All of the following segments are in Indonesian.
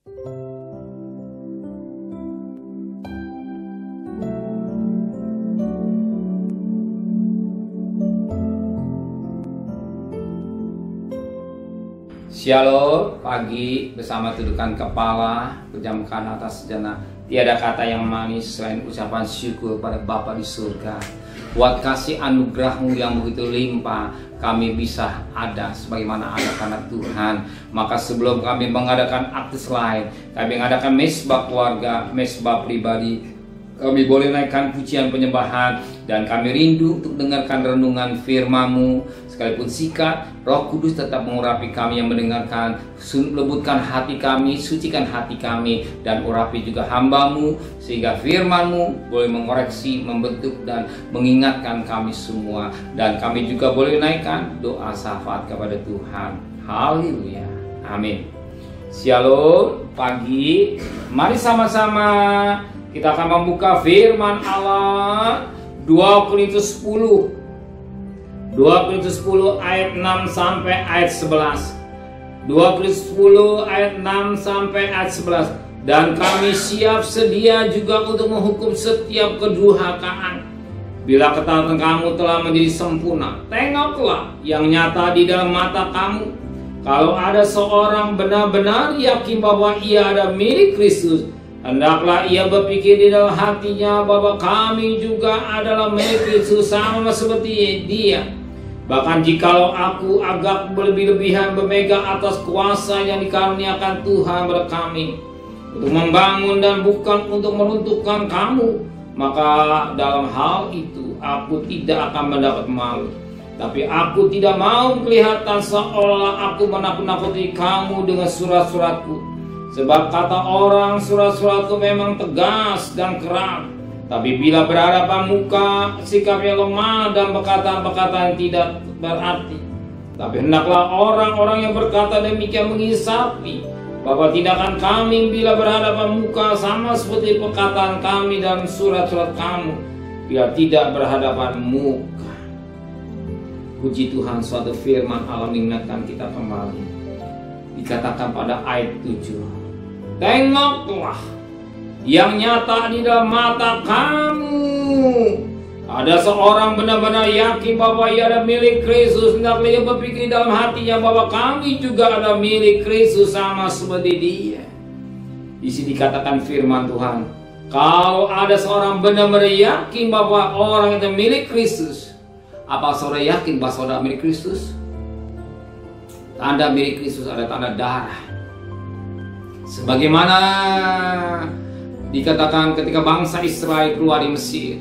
Shalom, pagi bersama tudukan kepala, pejamkan atas sejenak. Tiada kata yang manis selain ucapan syukur pada Bapa di surga. Buat kasih anugerah-Mu yang begitu limpah, kami bisa ada sebagaimana ada karena Tuhan. Maka sebelum kami mengadakan aktivitas lain, kami mengadakan mesbah keluarga, mesbah pribadi, kami boleh naikkan pujian penyembahan, dan kami rindu untuk dengarkan renungan firman-Mu. Sekalipun sikat, Roh Kudus tetap mengurapi kami yang mendengarkan, lembutkan hati kami, sucikan hati kami, dan urapi juga hamba-Mu, sehingga firman-Mu boleh mengoreksi, membentuk, dan mengingatkan kami semua. Dan kami juga boleh naikkan doa syafaat kepada Tuhan. Haleluya, amin. Shalom, pagi, mari sama-sama kita akan membuka firman Allah 2 Korintus 10 ayat 6 sampai ayat 11. 2 Korintus 10 ayat 6 sampai ayat 11. Dan kami siap sedia juga untuk menghukum setiap kedurhakaan. Bila ketaatan kamu telah menjadi sempurna, tengoklah yang nyata di dalam mata kamu. Kalau ada seorang benar-benar yakin bahwa ia ada milik Kristus, hendaklah ia berpikir di dalam hatinya bahwa kami juga adalah milik Kristus sama seperti dia. Bahkan jikalau aku agak berlebih-lebihan bermegang atas kuasa yang dikaruniakan Tuhan pada kami, untuk membangun dan bukan untuk meruntuhkan kamu, maka dalam hal itu aku tidak akan mendapat malu. Tapi aku tidak mau kelihatan seolah aku menakut-nakuti kamu dengan surat-suratku. Sebab kata orang, surat-suratku memang tegas dan keras, tapi bila berhadapan muka, sikapnya lemah dan perkataan-perkataan tidak berarti. Tapi hendaklah orang-orang yang berkata demikian mengisapi bahwa tindakan kami bila berhadapan muka sama seperti perkataan kami dalam surat-surat kamu bila tidak berhadapan muka. Puji Tuhan, suatu firman Allah mengingatkan kita kembali. Dikatakan pada ayat 7, tengoklah yang nyata di dalam mata kamu. Ada seorang benar-benar yakin bahwa ia ada milik Kristus, hendaklah ia berpikir dalam hatinya bahwa kami juga ada milik Kristus sama seperti dia. Di sini dikatakan firman Tuhan, kalau ada seorang benar-benar yakin bahwa orang itu milik Kristus, apa saudara yakin bahwa saudara milik Kristus? Tanda milik Kristus ada tanda darah. Sebagaimana dikatakan ketika bangsa Israel keluar dari Mesir.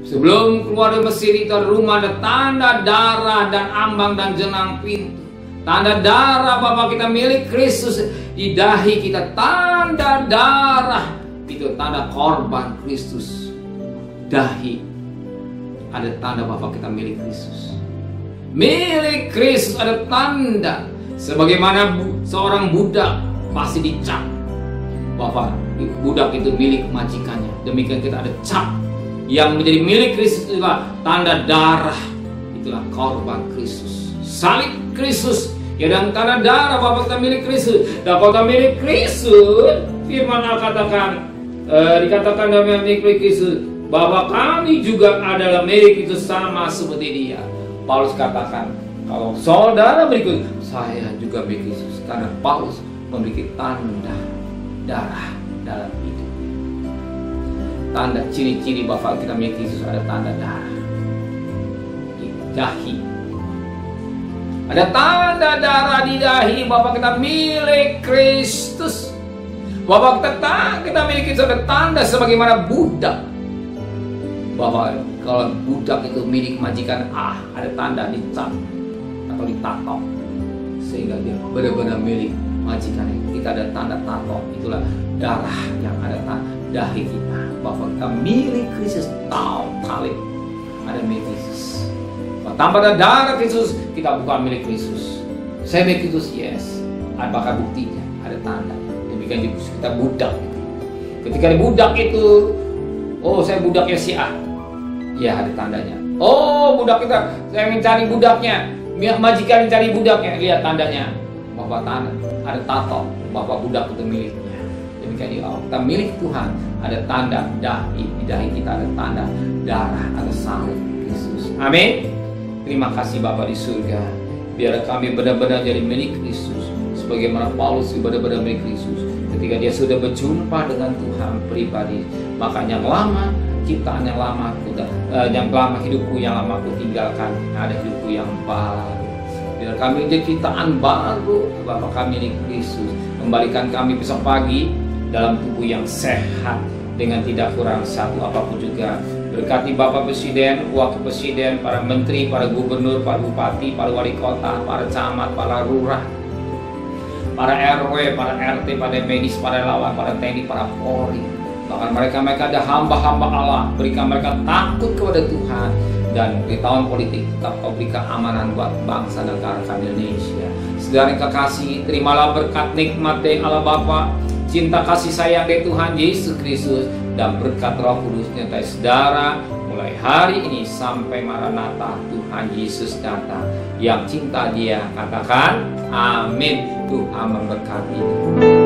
Sebelum keluar dari Mesir itu rumah ada tanda darah dan ambang dan jenang pintu. Tanda darah bahwa kita milik Kristus. Di dahi kita tanda darah. Itu tanda korban Kristus. Dahi ada tanda bahwa kita milik Kristus. Milik Kristus ada tanda. Sebagaimana seorang budak pasti dicap bahwa budak itu milik majikannya. Demikian kita ada cap yang menjadi milik Kristus, itulah tanda darah, itulah korban Kristus, salib Kristus. Ya, dan tanda darah bahwa kita milik Kristus. Dan kalau kita milik Kristus, firman Allah katakan, dikatakan dalam milik Kristus bahwa kami juga adalah milik Kristus sama seperti dia. Paulus katakan, kalau saudara milik Kristus, saya juga milik Kristus, karena Paulus memiliki tanda darah dalam hidup. Tanda ciri-ciri bahwa kita milik Kristus ada tanda darah di dahi. Ada tanda darah di dahi bahwa kita milik Kristus. Bahwa kita milik Kristus ada tanda sebagaimana budak. Bahwa kalau budak itu milik majikan, ada tanda dicap atau ditato sehingga dia benar-benar milik majikan. Kita ada tanda tato, itulah darah yang ada dahi kita bahwa kita milik Kristus. Talib ada milik Kristus. Tanpa ada darah Kristus kita bukan milik Kristus. Saya milik Kristus, yes. Apakah buktinya? Ada tanda. Demikian juga kita budak. Ketika di budak itu, oh saya budaknya si A, ya ada tandanya. Oh budak kita, saya ingin cari budaknya. Majikan cari budaknya, lihat tandanya. Bapak ada tato, Bapak budak itu miliknya. Demikian juga kita milik Tuhan, ada tanda di dahi kita ada tanda darah, ada salib Kristus. Amin. Terima kasih Bapa di surga. Biar kami benar-benar jadi milik Kristus, sebagaimana Paulus benar-benar milik Kristus. Ketika dia sudah berjumpa dengan Tuhan pribadi, maka yang lama ciptaan yang lama hidupku yang lama aku tinggalkan, ada hidupku yang baru. Biar kami jadi ciptaan baru, Bapa kami milik Kristus. Kembalikan kami besok pagi dalam tubuh yang sehat, dengan tidak kurang satu apapun juga. Berkati Bapak Presiden, Wakil Presiden, para menteri, para gubernur, para bupati, para wali kota, para camat, para lurah, para RW, para RT, para medis, para relawan, para TNI, para Polri. Bahkan mereka ada hamba-hamba Allah. Berikan mereka takut kepada Tuhan. Dan di tahun politik tetap kau beri keamanan buat bangsa dan negara kami Indonesia. Saudara yang kekasih, terimalah berkat nikmat dari Allah Bapa, cinta kasih sayang dari Tuhan Yesus Kristus, dan berkat Roh Kudus nyertai saudara mulai hari ini sampai Maranatha Tuhan Yesus datang. Yang cinta Dia katakan amin. Tuhan memberkati.